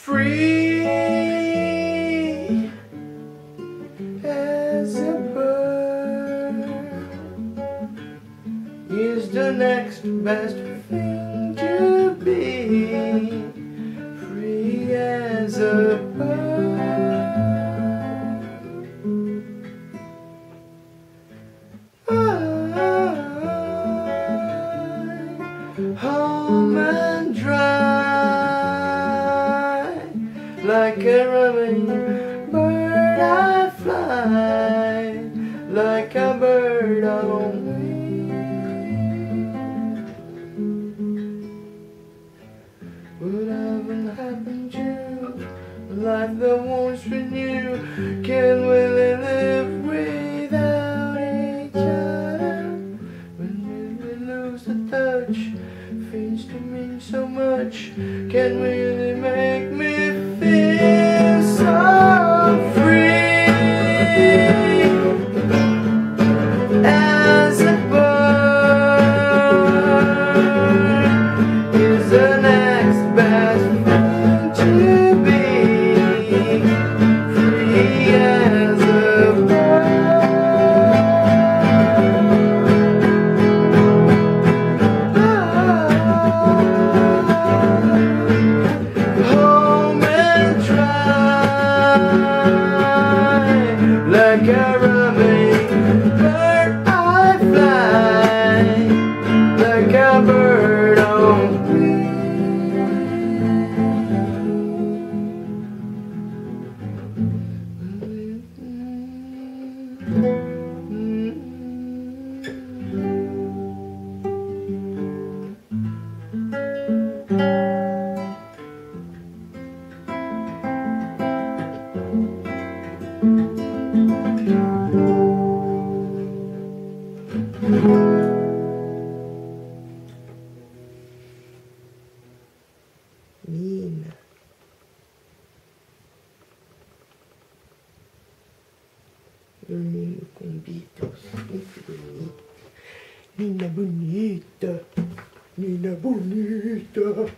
free as a bird is the next best thing to be. Free as a bird. Home and dry, like a running bird I fly, like a bird on wing. Whatever happened to a life that once we knew? Can we live without each other? When we lose the touch, things to mean so much. Can really make me feel so free as a bird is the next best thing to be. Free as a like a running bird I fly, like a bird on wing. Nina. Dormindo com Beatles. Muito bonito. Nina bonita. Nina bonita.